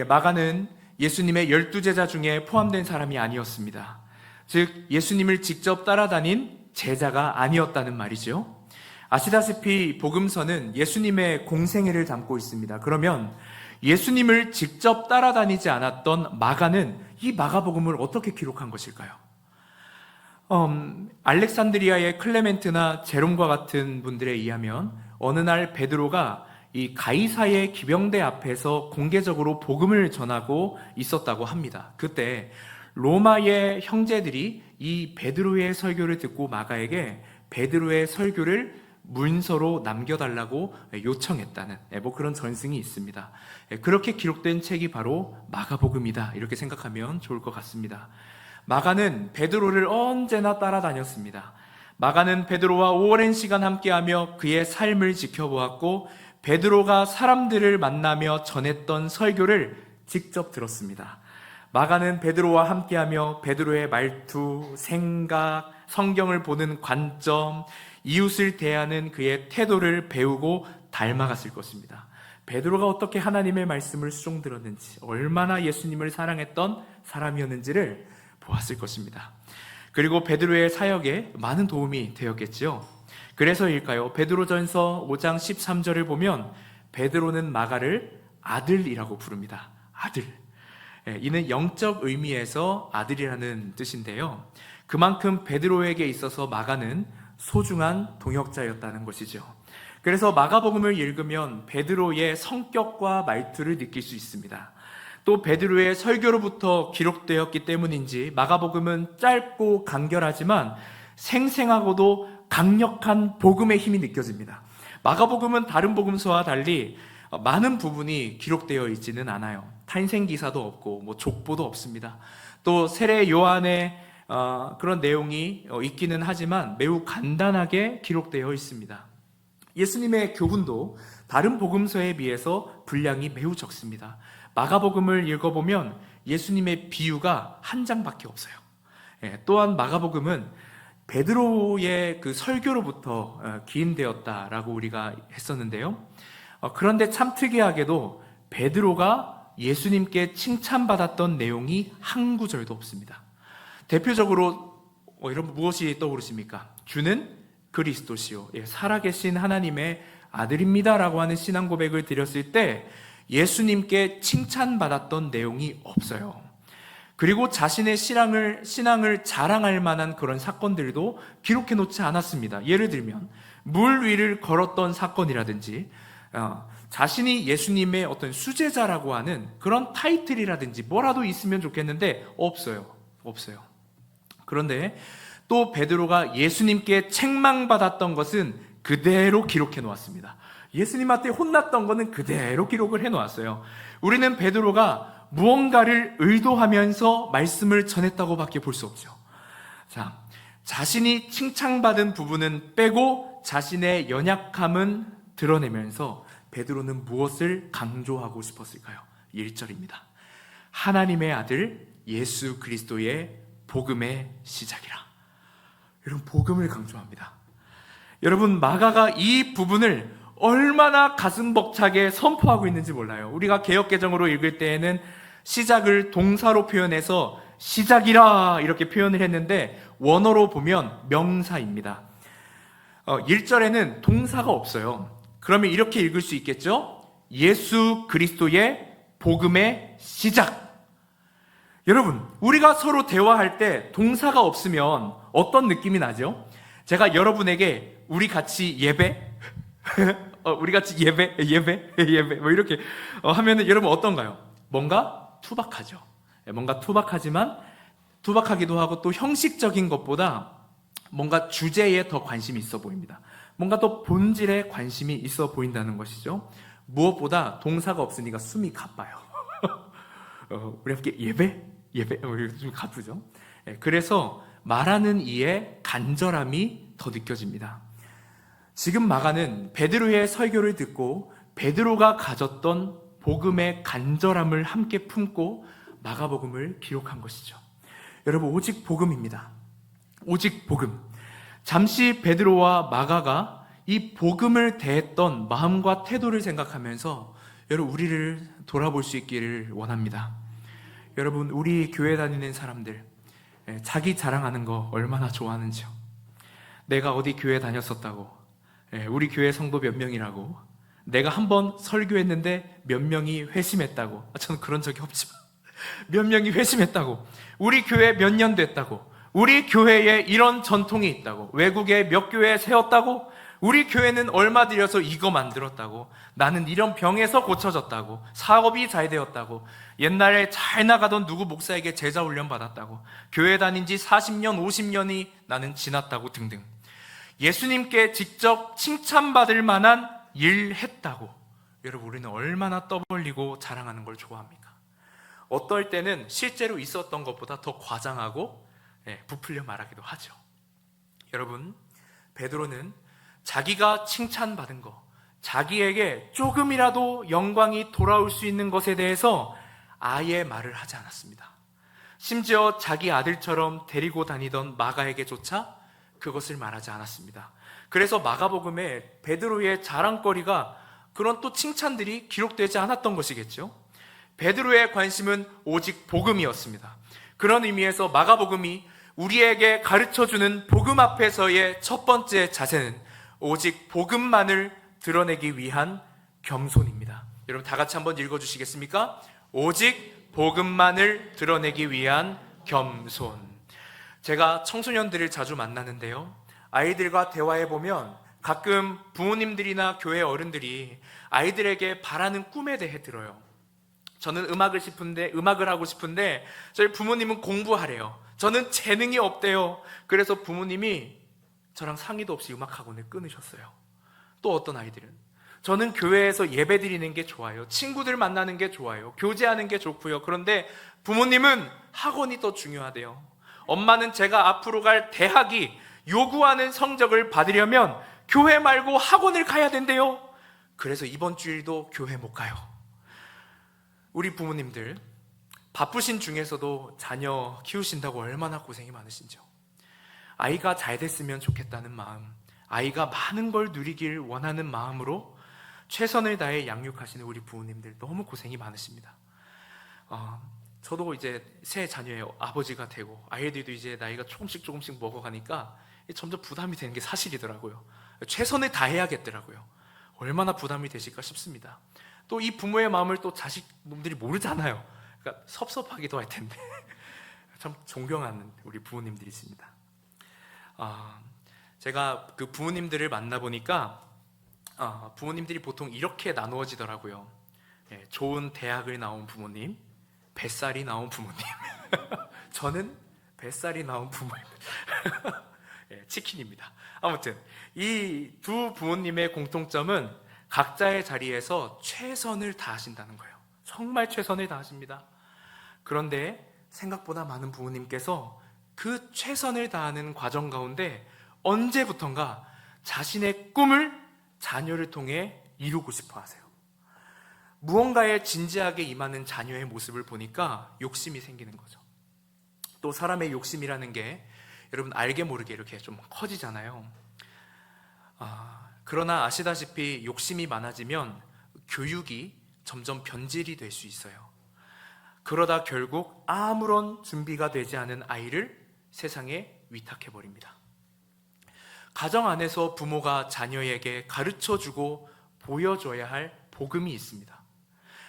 마가는 예수님의 12제자 중에 포함된 사람이 아니었습니다. 즉 예수님을 직접 따라다닌 제자가 아니었다는 말이죠. 아시다시피 복음서는 예수님의 공생애를 담고 있습니다. 그러면 예수님을 직접 따라다니지 않았던 마가는 이 마가복음을 어떻게 기록한 것일까요? 알렉산드리아의 클레멘트나 제롬과 같은 분들에 의하면 어느 날 베드로가 이 가이사의 기병대 앞에서 공개적으로 복음을 전하고 있었다고 합니다. 그때 로마의 형제들이 이 베드로의 설교를 듣고 마가에게 베드로의 설교를 문서로 남겨달라고 요청했다는 그런 전승이 있습니다. 그렇게 기록된 책이 바로 마가복음이다, 이렇게 생각하면 좋을 것 같습니다. 마가는 베드로를 언제나 따라다녔습니다. 마가는 베드로와 오랜 시간 함께하며 그의 삶을 지켜보았고 베드로가 사람들을 만나며 전했던 설교를 직접 들었습니다. 마가는 베드로와 함께하며 베드로의 말투, 생각, 성경을 보는 관점, 이웃을 대하는 그의 태도를 배우고 닮아갔을 것입니다. 베드로가 어떻게 하나님의 말씀을 수종들었는지, 얼마나 예수님을 사랑했던 사람이었는지를 보았을 것입니다. 그리고 베드로의 사역에 많은 도움이 되었겠지요. 그래서일까요? 베드로전서 5장 13절을 보면 베드로는 마가를 아들이라고 부릅니다. 아들. 이는 영적 의미에서 아들이라는 뜻인데요. 그만큼 베드로에게 있어서 마가는 소중한 동역자였다는 것이죠. 그래서 마가복음을 읽으면 베드로의 성격과 말투를 느낄 수 있습니다. 또 베드로의 설교로부터 기록되었기 때문인지 마가복음은 짧고 간결하지만 생생하고도 강력한 복음의 힘이 느껴집니다. 마가복음은 다른 복음서와 달리 많은 부분이 기록되어 있지는 않아요. 탄생기사도 없고 족보도 없습니다. 또 세례 요한의 그런 내용이 있기는 하지만 매우 간단하게 기록되어 있습니다. 예수님의 교훈도 다른 복음서에 비해서 분량이 매우 적습니다. 마가복음을 읽어보면 예수님의 비유가 한 장밖에 없어요. 또한 마가복음은 베드로의 그 설교로부터 기인되었다라고 우리가 했었는데요. 그런데 참 특이하게도 베드로가 예수님께 칭찬받았던 내용이 한 구절도 없습니다. 대표적으로 여러분 무엇이 떠오르십니까? 주는 그리스도시요, 살아계신 하나님의 아들입니다라고 하는 신앙 고백을 드렸을 때 예수님께 칭찬받았던 내용이 없어요. 그리고 자신의 신앙을 자랑할 만한 그런 사건들도 기록해 놓지 않았습니다. 예를 들면 물 위를 걸었던 사건이라든지 자신이 예수님의 어떤 수제자라고 하는 그런 타이틀이라든지 뭐라도 있으면 좋겠는데 없어요. 그런데 또 베드로가 예수님께 책망받았던 것은 그대로 기록해 놓았습니다. 예수님한테 혼났던 것은 그대로 기록을 해 놓았어요. 우리는 베드로가 무언가를 의도하면서 말씀을 전했다고 밖에 볼 수 없죠. 자, 자신이 칭찬받은 부분은 빼고 자신의 연약함은 드러내면서 베드로는 무엇을 강조하고 싶었을까요? 1절입니다. 하나님의 아들 예수 그리스도의 복음의 시작이라. 여러분, 복음을 강조합니다. 여러분, 마가가 이 부분을 얼마나 가슴 벅차게 선포하고 있는지 몰라요. 우리가 개역개정으로 읽을 때에는 시작을 동사로 표현해서 시작이라 이렇게 표현을 했는데 원어로 보면 명사입니다. 1절에는 동사가 없어요. 그러면 이렇게 읽을 수 있겠죠? 예수 그리스도의 복음의 시작. 여러분, 우리가 서로 대화할 때 동사가 없으면 어떤 느낌이 나죠? 제가 여러분에게 우리 같이 예배? 우리 같이 예배 뭐 이렇게 하면은 여러분 어떤가요? 뭔가 투박하죠. 뭔가 투박하기도 하고 또 형식적인 것보다 뭔가 주제에 더 관심이 있어 보입니다. 뭔가 또 본질에 관심이 있어 보인다는 것이죠. 무엇보다 동사가 없으니까 숨이 가빠요. 우리 함께 예배 좀 가쁘죠. 그래서 말하는 이의 간절함이 더 느껴집니다. 지금 마가는 베드로의 설교를 듣고 베드로가 가졌던 복음의 간절함을 함께 품고 마가복음을 기록한 것이죠. 여러분, 오직 복음입니다. 오직 복음. 잠시 베드로와 마가가 이 복음을 대했던 마음과 태도를 생각하면서 여러분, 우리를 돌아볼 수 있기를 원합니다. 여러분, 우리 교회 다니는 사람들, 자기 자랑하는 거 얼마나 좋아하는지요. 내가 어디 교회 다녔었다고, 우리 교회 성도 몇 명이라고, 내가 한번 설교했는데 몇 명이 회심했다고. 저는 그런 적이 없지만 몇 명이 회심했다고, 우리 교회 몇 년 됐다고, 우리 교회에 이런 전통이 있다고, 외국에 몇 교회 세웠다고, 우리 교회는 얼마 들여서 이거 만들었다고, 나는 이런 병에서 고쳐졌다고, 사업이 잘 되었다고, 옛날에 잘 나가던 누구 목사에게 제자 훈련 받았다고, 교회 다닌 지 40년, 50년이 나는 지났다고 등등. 예수님께 직접 칭찬받을 만한 일 했다고. 여러분, 우리는 얼마나 떠벌리고 자랑하는 걸 좋아합니까? 어떨 때는 실제로 있었던 것보다 더 과장하고 부풀려 말하기도 하죠. 여러분, 베드로는 자기가 칭찬받은 거, 자기에게 조금이라도 영광이 돌아올 수 있는 것에 대해서 아예 말을 하지 않았습니다. 심지어 자기 아들처럼 데리고 다니던 마가에게조차 그것을 말하지 않았습니다. 그래서 마가복음에 베드로의 자랑거리가, 그런 또 칭찬들이 기록되지 않았던 것이겠죠. 베드로의 관심은 오직 복음이었습니다. 그런 의미에서 마가복음이 우리에게 가르쳐주는 복음 앞에서의 첫 번째 자세는 오직 복음만을 드러내기 위한 겸손입니다. 여러분, 다 같이 한번 읽어주시겠습니까? 오직 복음만을 드러내기 위한 겸손. 제가 청소년들을 자주 만나는데요, 아이들과 대화해보면 가끔 부모님들이나 교회 어른들이 아이들에게 바라는 꿈에 대해 들어요. 저는 음악을 하고 싶은데 저희 부모님은 공부하래요. 저는 재능이 없대요. 그래서 부모님이 저랑 상의도 없이 음악학원을 끊으셨어요. 또 어떤 아이들은 저는 교회에서 예배 드리는 게 좋아요. 친구들 만나는 게 좋아요. 교제하는 게 좋고요. 그런데 부모님은 학원이 더 중요하대요. 엄마는 제가 앞으로 갈 대학이 요구하는 성적을 받으려면 교회 말고 학원을 가야 된대요. 그래서 이번 주일도 교회 못 가요. 우리 부모님들 바쁘신 중에서도 자녀 키우신다고 얼마나 고생이 많으신지요. 아이가 잘 됐으면 좋겠다는 마음, 아이가 많은 걸 누리길 원하는 마음으로 최선을 다해 양육하시는 우리 부모님들 너무 고생이 많으십니다. 저도 이제 새 자녀의 아버지가 되고 아이들도 이제 나이가 조금씩 먹어가니까 점점 부담이 되는 게 사실이더라고요. 최선을 다해야겠더라고요. 얼마나 부담이 되실까 싶습니다. 또 이 부모의 마음을 또 자식놈들이 모르잖아요. 그러니까 섭섭하기도 할 텐데 참 존경하는 우리 부모님들이 있습니다. 제가 그 부모님들을 만나보니까 부모님들이 보통 이렇게 나누어지더라고요. 좋은 대학을 나온 부모님, 뱃살이 나온 부모님. 저는 뱃살이 나온 부모입니다. 치킨입니다. 아무튼 이 두 부모님의 공통점은 각자의 자리에서 최선을 다하신다는 거예요. 정말 최선을 다하십니다. 그런데 생각보다 많은 부모님께서 그 최선을 다하는 과정 가운데 언제부턴가 자신의 꿈을 자녀를 통해 이루고 싶어 하세요. 무언가에 진지하게 임하는 자녀의 모습을 보니까 욕심이 생기는 거죠. 또 사람의 욕심이라는 게 여러분 알게 모르게 이렇게 좀 커지잖아요. 그러나 아시다시피 욕심이 많아지면 교육이 점점 변질이 될 수 있어요. 그러다 결국 아무런 준비가 되지 않은 아이를 세상에 위탁해버립니다. 가정 안에서 부모가 자녀에게 가르쳐주고 보여줘야 할 복음이 있습니다.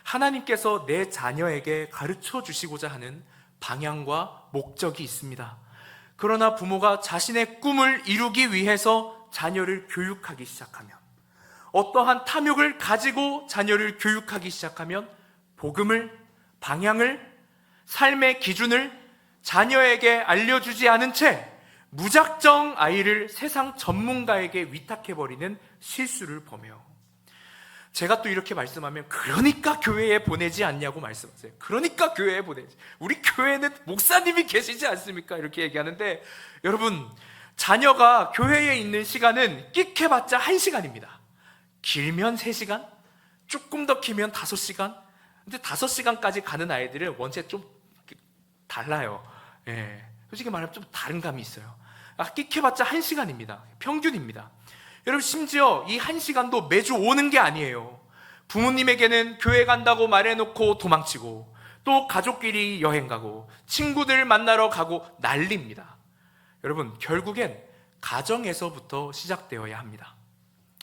하나님께서 내 자녀에게 가르쳐 주시고자 하는 방향과 목적이 있습니다. 그러나 부모가 자신의 꿈을 이루기 위해서 자녀를 교육하기 시작하면, 어떠한 탐욕을 가지고 자녀를 교육하기 시작하면 복음을, 방향을, 삶의 기준을 자녀에게 알려주지 않은 채 무작정 아이를 세상 전문가에게 위탁해버리는 실수를 범해요. 제가 또 이렇게 말씀하면 그러니까 교회에 보내지 않냐고 말씀하세요. 그러니까 교회에 보내지, 우리 교회는 목사님이 계시지 않습니까? 이렇게 얘기하는데, 여러분, 자녀가 교회에 있는 시간은 끽해봤자 1시간입니다. 길면 3시간, 조금 더 길면 5시간. 근데 5시간까지 가는 아이들은 원체 좀 달라요. 솔직히 말하면 좀 다른 감이 있어요. 끽해봤자 1시간입니다. 평균입니다. 여러분, 심지어 이 1시간도 매주 오는 게 아니에요. 부모님에게는 교회 간다고 말해놓고 도망치고, 또 가족끼리 여행 가고, 친구들 만나러 가고 난립니다. 여러분, 결국엔 가정에서부터 시작되어야 합니다.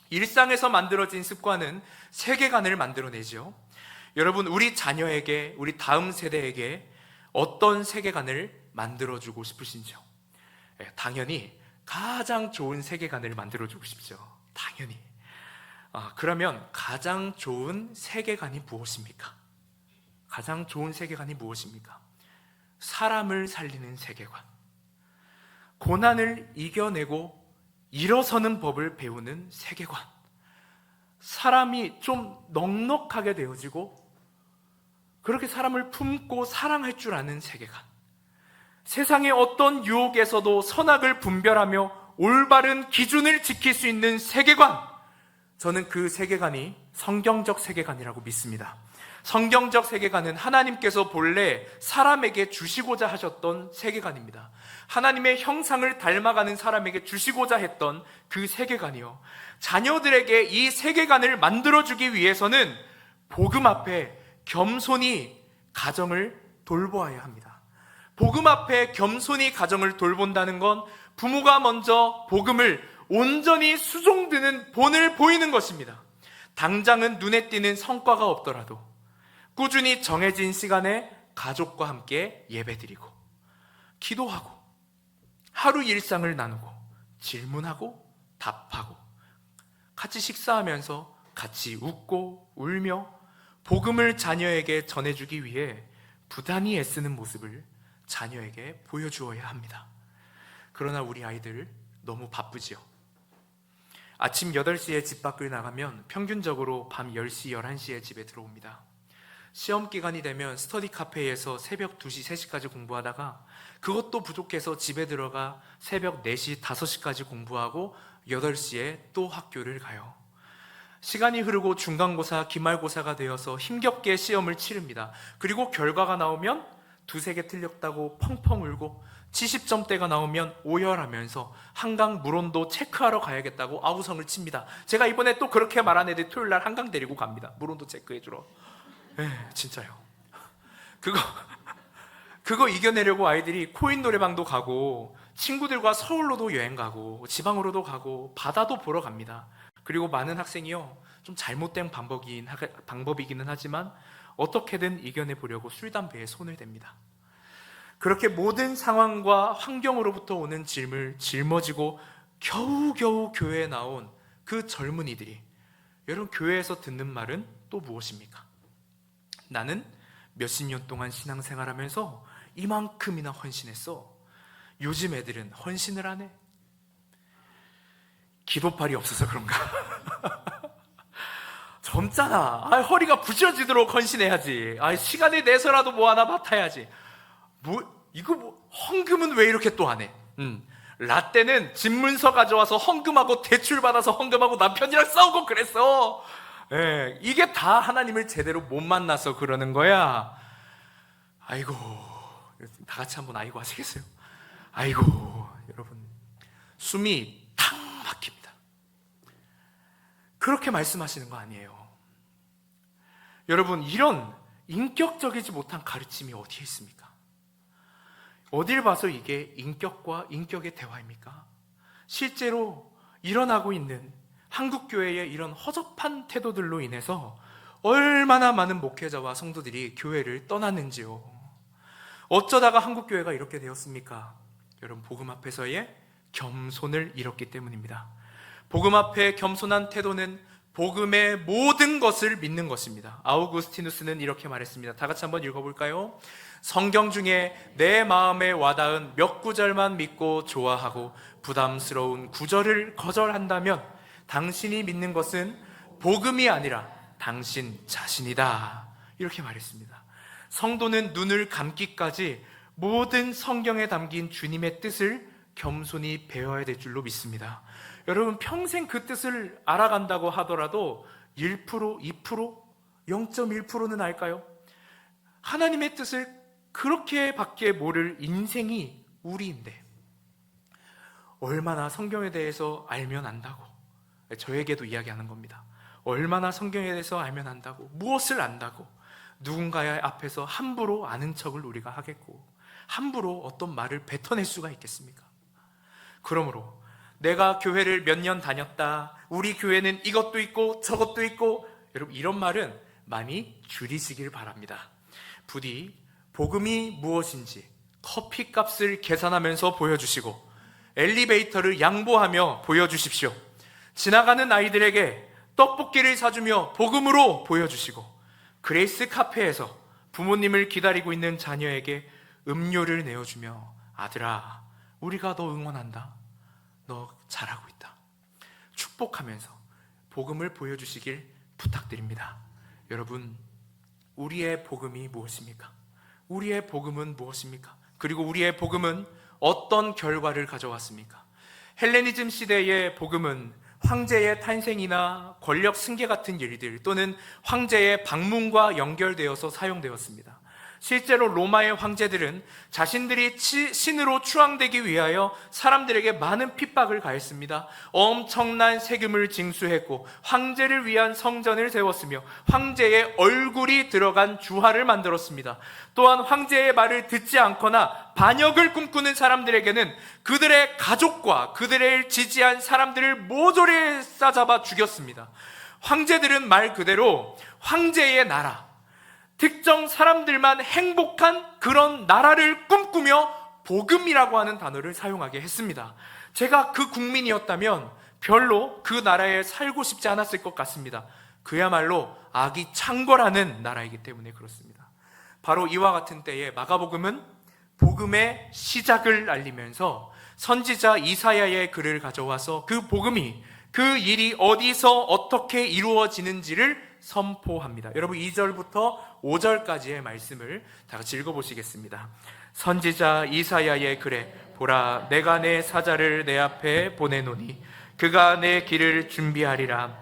일상에서 만들어진 습관은 세계관을 만들어내죠. 여러분, 우리 자녀에게, 우리 다음 세대에게 어떤 세계관을 만들어주고 싶으신지요? 당연히 가장 좋은 세계관을 만들어주고 싶죠. 당연히. 그러면 가장 좋은 세계관이 무엇입니까? 가장 좋은 세계관이 무엇입니까? 사람을 살리는 세계관. 고난을 이겨내고 일어서는 법을 배우는 세계관. 사람이 좀 넉넉하게 되어지고 그렇게 사람을 품고 사랑할 줄 아는 세계관. 세상의 어떤 유혹에서도 선악을 분별하며 올바른 기준을 지킬 수 있는 세계관. 저는 그 세계관이 성경적 세계관이라고 믿습니다. 성경적 세계관은 하나님께서 본래 사람에게 주시고자 하셨던 세계관입니다. 하나님의 형상을 닮아가는 사람에게 주시고자 했던 그 세계관이요, 자녀들에게 이 세계관을 만들어주기 위해서는 복음 앞에 겸손히 가정을 돌보아야 합니다. 복음 앞에 겸손히 가정을 돌본다는 건 부모가 먼저 복음을 온전히 수종드는 본을 보이는 것입니다. 당장은 눈에 띄는 성과가 없더라도 꾸준히 정해진 시간에 가족과 함께 예배드리고 기도하고 하루 일상을 나누고 질문하고 답하고 같이 식사하면서 같이 웃고 울며 복음을 자녀에게 전해주기 위해 부단히 애쓰는 모습을 자녀에게 보여주어야 합니다. 그러나 우리 아이들 너무 바쁘지요. 아침 8시에 집 밖을 나가면 평균적으로 밤 10시, 11시에 집에 들어옵니다. 시험 기간이 되면 스터디 카페에서 새벽 2시, 3시까지 공부하다가 그것도 부족해서 집에 들어가 새벽 4시, 5시까지 공부하고 8시에 또 학교를 가요. 시간이 흐르고 중간고사, 기말고사가 되어서 힘겹게 시험을 치릅니다. 그리고 결과가 나오면 2-3개 틀렸다고 펑펑 울고 70점대가 나오면 오열하면서 한강 물온도 체크하러 가야겠다고 아우성을 칩니다. 제가 이번에 또 그렇게 말한 애들 토요일날 한강 데리고 갑니다. 물온도 체크해주러. 진짜요. 그거 이겨내려고 아이들이 코인 노래방도 가고 친구들과 서울로도 여행 가고 지방으로도 가고 바다도 보러 갑니다. 그리고 많은 학생이요, 좀 잘못된 방법이기는 하지만 어떻게든 이겨내보려고 술, 담배에 손을 댑니다. 그렇게 모든 상황과 환경으로부터 오는 짐을 짊어지고 겨우겨우 교회에 나온 그 젊은이들이, 여러분, 교회에서 듣는 말은 또 무엇입니까? 나는 몇십 년 동안 신앙생활하면서 이만큼이나 헌신했어. 요즘 애들은 헌신을 안 해. 기도팔이 없어서 그런가? 젊잖아. 허리가 부셔지도록 헌신해야지. 시간을 내서라도 뭐 하나 맡아야지. 헌금은 왜 이렇게 또 안 해? 라떼는 집문서 가져와서 헌금하고 대출 받아서 헌금하고 남편이랑 싸우고 그랬어. 이게 다 하나님을 제대로 못 만나서 그러는 거야. 아이고, 다 같이 한번 아이고 하시겠어요? 아이고, 여러분, 숨이 탁 막힙니다. 그렇게 말씀하시는 거 아니에요. 여러분, 이런 인격적이지 못한 가르침이 어디에 있습니까? 어딜 봐서 이게 인격과 인격의 대화입니까? 실제로 일어나고 있는 한국교회의 이런 허접한 태도들로 인해서 얼마나 많은 목회자와 성도들이 교회를 떠났는지요. 어쩌다가 한국교회가 이렇게 되었습니까? 여러분, 복음 앞에서의 겸손을 잃었기 때문입니다. 복음 앞에 겸손한 태도는 복음의 모든 것을 믿는 것입니다. 아우구스티누스는 이렇게 말했습니다. 다 같이 한번 읽어볼까요? 성경 중에 내 마음에 와닿은 몇 구절만 믿고 좋아하고 부담스러운 구절을 거절한다면 당신이 믿는 것은 복음이 아니라 당신 자신이다. 이렇게 말했습니다. 성도는 눈을 감기까지 모든 성경에 담긴 주님의 뜻을 겸손히 배워야 될 줄로 믿습니다. 여러분, 평생 그 뜻을 알아간다고 하더라도 1%, 2%, 0.1%는 알까요? 하나님의 뜻을 그렇게밖에 모를 인생이 우리인데 얼마나 성경에 대해서 알면 안다고 저에게도 이야기하는 겁니다. 얼마나 성경에 대해서 알면 안다고, 무엇을 안다고 누군가의 앞에서 함부로 아는 척을 우리가 하겠고 함부로 어떤 말을 뱉어낼 수가 있겠습니까? 그러므로 내가 교회를 몇 년 다녔다, 우리 교회는 이것도 있고 저것도 있고, 여러분 이런 말은 많이 줄이시길 바랍니다. 부디 복음이 무엇인지 커피값을 계산하면서 보여주시고 엘리베이터를 양보하며 보여주십시오. 지나가는 아이들에게 떡볶이를 사주며 복음으로 보여주시고 그레이스 카페에서 부모님을 기다리고 있는 자녀에게 음료를 내어주며 아들아, 우리가 너 응원한다, 너 잘하고 있다, 축복하면서 복음을 보여주시길 부탁드립니다. 여러분, 우리의 복음이 무엇입니까? 우리의 복음은 무엇입니까? 그리고 우리의 복음은 어떤 결과를 가져왔습니까? 헬레니즘 시대의 복음은 황제의 탄생이나 권력 승계 같은 일들, 또는 황제의 방문과 연결되어서 사용되었습니다. 실제로 로마의 황제들은 자신들이 신으로 추앙되기 위하여 사람들에게 많은 핍박을 가했습니다. 엄청난 세금을 징수했고 황제를 위한 성전을 세웠으며 황제의 얼굴이 들어간 주화를 만들었습니다. 또한 황제의 말을 듣지 않거나 반역을 꿈꾸는 사람들에게는 그들의 가족과 그들을 지지한 사람들을 모조리 싸잡아 죽였습니다. 황제들은 말 그대로 황제의 나라, 특정 사람들만 행복한 그런 나라를 꿈꾸며 복음이라고 하는 단어를 사용하게 했습니다. 제가 그 국민이었다면 별로 그 나라에 살고 싶지 않았을 것 같습니다. 그야말로 악이 창궐하는 나라이기 때문에 그렇습니다. 바로 이와 같은 때에 마가복음은 복음의 시작을 알리면서 선지자 이사야의 글을 가져와서 그 복음이, 그 일이 어디서 어떻게 이루어지는지를 선포합니다. 여러분 2절부터 5절까지의 말씀을 다 같이 읽어보시겠습니다. 선지자 이사야의 글에 보라, 내가 내 사자를 내 앞에 보내노니 그가 내 길을 준비하리라.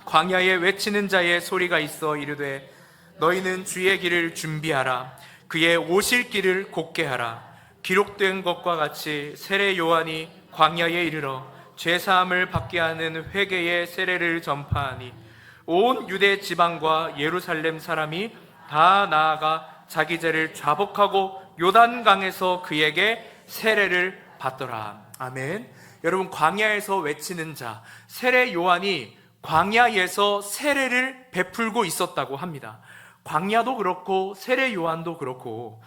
광야에 외치는 자의 소리가 있어 이르되 너희는 주의 길을 준비하라. 그의 오실 길을 곧게 하라. 기록된 것과 같이 세례 요한이 광야에 이르러 죄사함을 받게 하는 회개의 세례를 전파하니 온 유대 지방과 예루살렘 사람이 다 나아가 자기 죄를 자복하고 요단강에서 그에게 세례를 받더라. 아멘. 여러분, 광야에서 외치는 자, 세례 요한이 광야에서 세례를 베풀고 있었다고 합니다. 광야도 그렇고 세례 요한도 그렇고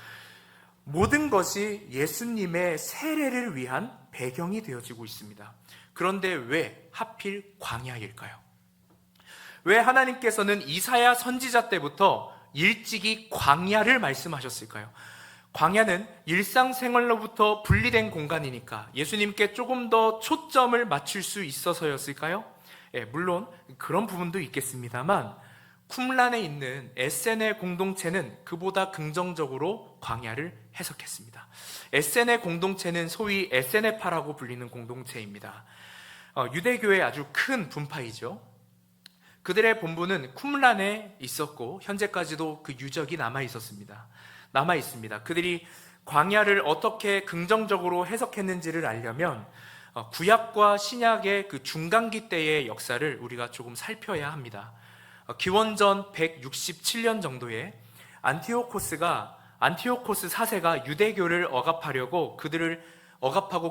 모든 것이 예수님의 세례를 위한 배경이 되어지고 있습니다. 그런데 왜 하필 광야일까요? 왜 하나님께서는 이사야 선지자 때부터 일찍이 광야를 말씀하셨을까요? 광야는 일상생활로부터 분리된 공간이니까 예수님께 조금 더 초점을 맞출 수 있어서였을까요? 물론 그런 부분도 있겠습니다만 쿰란에 있는 에센의 공동체는 그보다 긍정적으로 광야를 해석했습니다. 에센의 공동체는 소위 에세네파라고 불리는 공동체입니다. 유대교의 아주 큰 분파이죠. 그들의 본부는 쿰란에 있었고 현재까지도 그 유적이 남아 있습니다. 그들이 광야를 어떻게 긍정적으로 해석했는지를 알려면 구약과 신약의 그 중간기 때의 역사를 우리가 조금 살펴야 합니다. 기원전 167년 정도에 안티오코스 4세가 유대교를 억압하고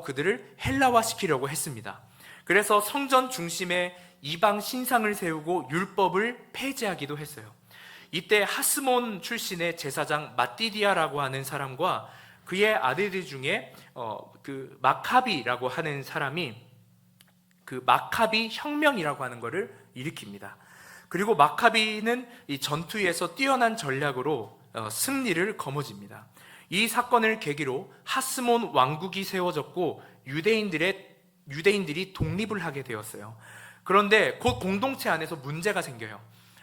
그들을 헬라화시키려고 했습니다. 그래서 성전 중심에 이방 신상을 세우고 율법을 폐지하기도 했어요. 이때 하스몬 출신의 제사장 마띠디아라고 하는 사람과 그의 아들들 중에 그 마카비라고 하는 사람이 그 마카비 혁명이라고 하는 것을 일으킵니다. 그리고 마카비는 이 전투에서 뛰어난 전략으로 승리를 거머쥡니다. 이 사건을 계기로 하스몬 왕국이 세워졌고 유대인들이 독립을 하게 되었어요. 그런데 곧 공동체 안에서 문제가 생겨요.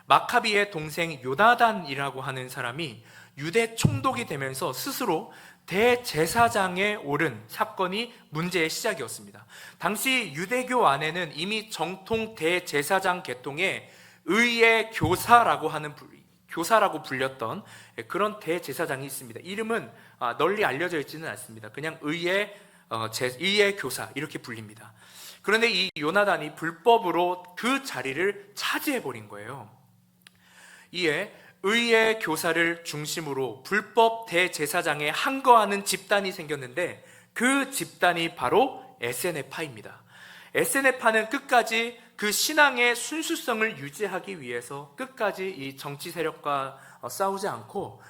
마카비의 동생 요나단이라고 하는 사람이 유대 총독이 되면서 스스로 대제사장에 오른 사건이 문제의 시작이었습니다. 당시 유대교 안에는 이미 정통 대제사장 계통에 의의 교사라고 불렸던 그런 대제사장이 있습니다. 이름은 널리 알려져 있지는 않습니다. 그냥 의의 교사 이렇게 불립니다. 그런데 이 요나단이 불법으로 그 자리를 차지해버린 거예요. 이에 의의 교사를 중심으로 불법 대제사장에 항거하는 집단이 생겼는데, 그 집단이 바로 에세네파입니다. 에세네파는 끝까지 그 신앙의 순수성을 유지하기 위해서 끝까지 이 정치 세력과 싸우지 않고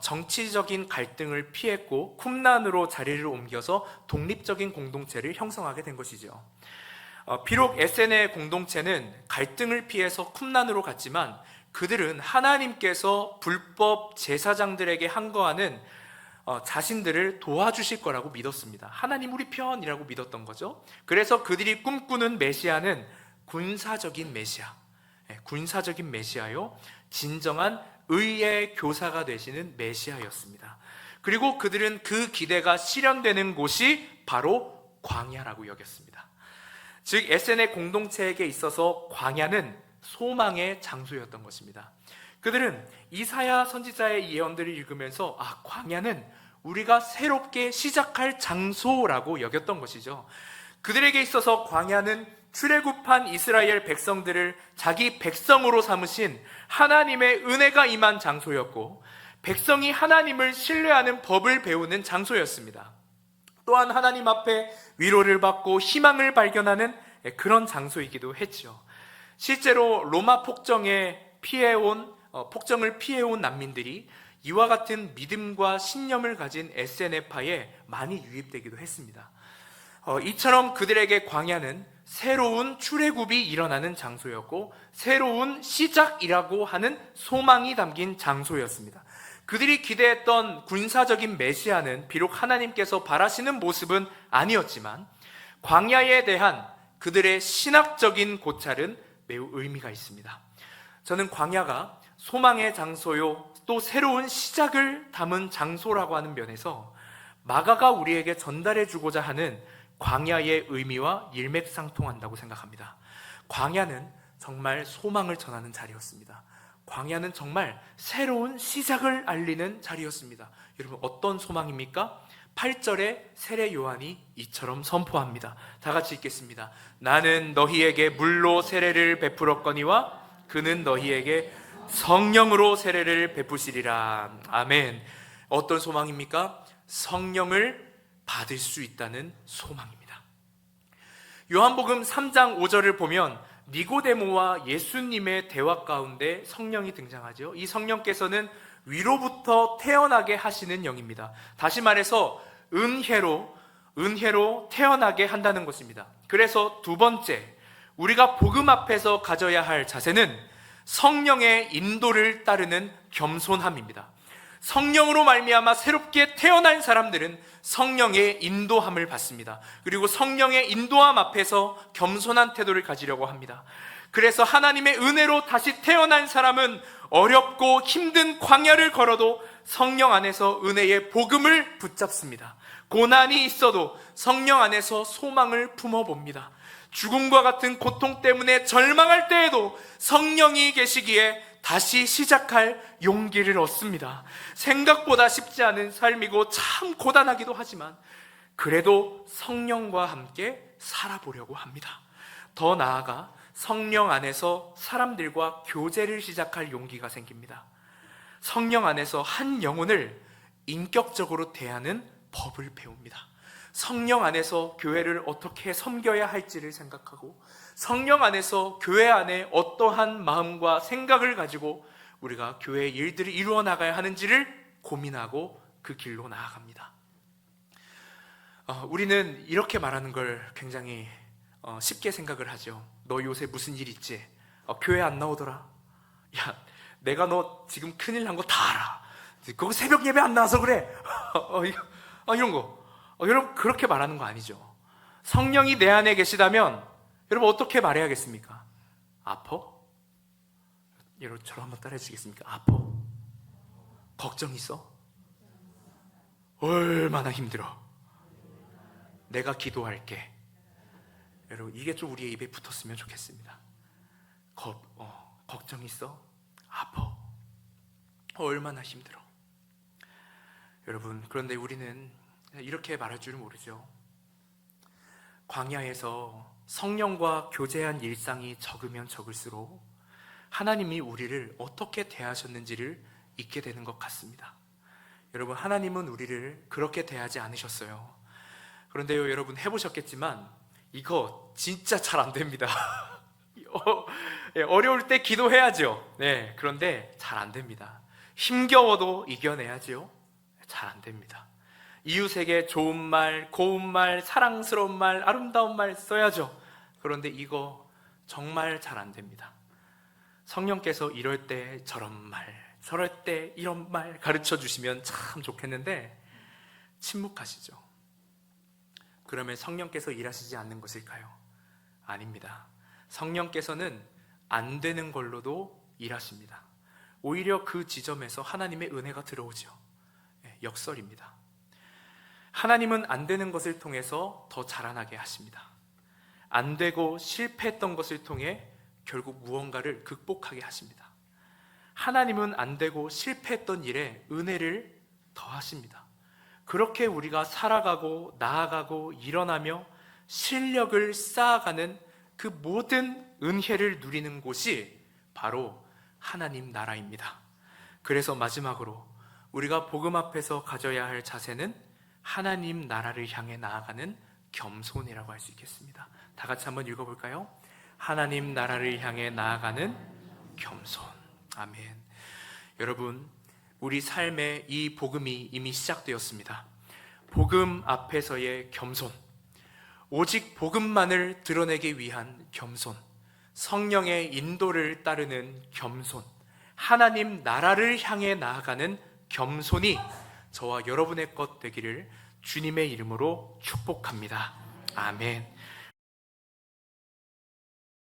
정치적인 갈등을 피했고 쿰란으로 자리를 옮겨서 독립적인 공동체를 형성하게 된 것이죠. 비록 에세네 공동체는 갈등을 피해서 쿰란으로 갔지만 그들은 하나님께서 불법 제사장들에게 항거하는 자신들을 도와주실 거라고 믿었습니다. 하나님 우리 편이라고 믿었던 거죠. 그래서 그들이 꿈꾸는 메시아는 군사적인 메시아, 군사적인 메시아요, 진정한 의의 교사가 되시는 메시아였습니다. 그리고 그들은 그 기대가 실현되는 곳이 바로 광야라고 여겼습니다. 즉 에세네 공동체에게 있어서 광야는 소망의 장소였던 것입니다. 그들은 이사야 선지자의 예언들을 읽으면서 광야는 우리가 새롭게 시작할 장소라고 여겼던 것이죠. 그들에게 있어서 광야는 출애굽한 이스라엘 백성들을 자기 백성으로 삼으신 하나님의 은혜가 임한 장소였고, 백성이 하나님을 신뢰하는 법을 배우는 장소였습니다. 또한 하나님 앞에 위로를 받고 희망을 발견하는 그런 장소이기도 했죠. 실제로 로마 폭정을 피해온 난민들이 이와 같은 믿음과 신념을 가진 에세네파에 많이 유입되기도 했습니다. 이처럼 그들에게 광야는 새로운 출애굽이 일어나는 장소였고 새로운 시작이라고 하는 소망이 담긴 장소였습니다. 그들이 기대했던 군사적인 메시아는 비록 하나님께서 바라시는 모습은 아니었지만 광야에 대한 그들의 신학적인 고찰은 매우 의미가 있습니다. 저는 광야가 소망의 장소요, 또 새로운 시작을 담은 장소라고 하는 면에서 마가가 우리에게 전달해 주고자 하는 광야의 의미와 일맥상통한다고 생각합니다. 광야는 정말 소망을 전하는 자리였습니다. 광야는 정말 새로운 시작을 알리는 자리였습니다. 여러분, 어떤 소망입니까? 8절에 세례 요한이 이처럼 선포합니다. 다 같이 읽겠습니다. 나는 너희에게 물로 세례를 베풀었거니와 그는 너희에게 성령으로 세례를 베푸시리라. 아멘. 어떤 소망입니까? 성령을 받을 수 있다는 소망입니다. 요한복음 3장 5절을 보면 니고데모와 예수님의 대화 가운데 성령이 등장하죠. 이 성령께서는 위로부터 태어나게 하시는 영입니다. 다시 말해서 은혜로 태어나게 한다는 것입니다. 그래서 두 번째, 우리가 복음 앞에서 가져야 할 자세는 성령의 인도를 따르는 겸손함입니다. 성령으로 말미암아 새롭게 태어난 사람들은 성령의 인도함을 받습니다. 그리고 성령의 인도함 앞에서 겸손한 태도를 가지려고 합니다. 그래서 하나님의 은혜로 다시 태어난 사람은 어렵고 힘든 광야를 걸어도 성령 안에서 은혜의 복음을 붙잡습니다. 고난이 있어도 성령 안에서 소망을 품어봅니다. 죽음과 같은 고통 때문에 절망할 때에도 성령이 계시기에 다시 시작할 용기를 얻습니다. 생각보다 쉽지 않은 삶이고 참 고단하기도 하지만 그래도 성령과 함께 살아보려고 합니다. 더 나아가 성령 안에서 사람들과 교제를 시작할 용기가 생깁니다. 성령 안에서 한 영혼을 인격적으로 대하는 법을 배웁니다. 성령 안에서 교회를 어떻게 섬겨야 할지를 생각하고 성령 안에서 교회 안에 어떠한 마음과 생각을 가지고 우리가 교회의 일들을 이루어 나가야 하는지를 고민하고 그 길로 나아갑니다. 우리는 이렇게 말하는 걸 굉장히 쉽게 생각을 하죠. 너 요새 무슨 일 있지? 교회 안 나오더라. 야, 내가 너 지금 큰일 난 거 다 알아. 거기 새벽 예배 안 나와서 그래. 이런 거. 여러분, 그렇게 말하는 거 아니죠. 성령이 내 안에 계시다면 여러분 어떻게 말해야겠습니까? 아파? 여러분 저를 한번 따라해 주시겠습니까? 아파? 걱정 있어? 얼마나 힘들어? 내가 기도할게. 여러분, 이게 좀 우리의 입에 붙었으면 좋겠습니다. 걱정 있어? 아파? 얼마나 힘들어? 여러분, 그런데 우리는 이렇게 말할 줄은 모르죠. 광야에서 성령과 교제한 일상이 적으면 적을수록 하나님이 우리를 어떻게 대하셨는지를 잊게 되는 것 같습니다. 여러분, 하나님은 우리를 그렇게 대하지 않으셨어요. 그런데요, 여러분 해보셨겠지만 이거 진짜 잘 안 됩니다. 어려울 때 기도해야죠. 네, 그런데 잘 안 됩니다. 힘겨워도 이겨내야죠. 잘 안 됩니다. 이웃에게 좋은 말, 고운 말, 사랑스러운 말, 아름다운 말 써야죠. 그런데 이거 정말 잘 안 됩니다. 성령께서 이럴 때 저런 말, 저럴 때 이런 말 가르쳐 주시면 참 좋겠는데 침묵하시죠. 그러면 성령께서 일하시지 않는 것일까요? 아닙니다. 성령께서는 안 되는 걸로도 일하십니다. 오히려 그 지점에서 하나님의 은혜가 들어오죠. 역설입니다. 하나님은 안 되는 것을 통해서 더 자라나게 하십니다. 안 되고 실패했던 것을 통해 결국 무언가를 극복하게 하십니다. 하나님은 안 되고 실패했던 일에 은혜를 더하십니다. 그렇게 우리가 살아가고 나아가고 일어나며 실력을 쌓아가는 그 모든 은혜를 누리는 곳이 바로 하나님 나라입니다. 그래서 마지막으로 우리가 복음 앞에서 가져야 할 자세는 하나님 나라를 향해 나아가는 겸손이라고 할 수 있겠습니다. 다 같이 한번 읽어볼까요? 하나님 나라를 향해 나아가는 겸손. 아멘. 여러분, 우리 삶에 이 복음이 이미 시작되었습니다. 복음 앞에서의 겸손, 오직 복음만을 드러내기 위한 겸손, 성령의 인도를 따르는 겸손, 하나님 나라를 향해 나아가는 겸손이 저와 여러분의 것 되기를 주님의 이름으로 축복합니다. 아멘.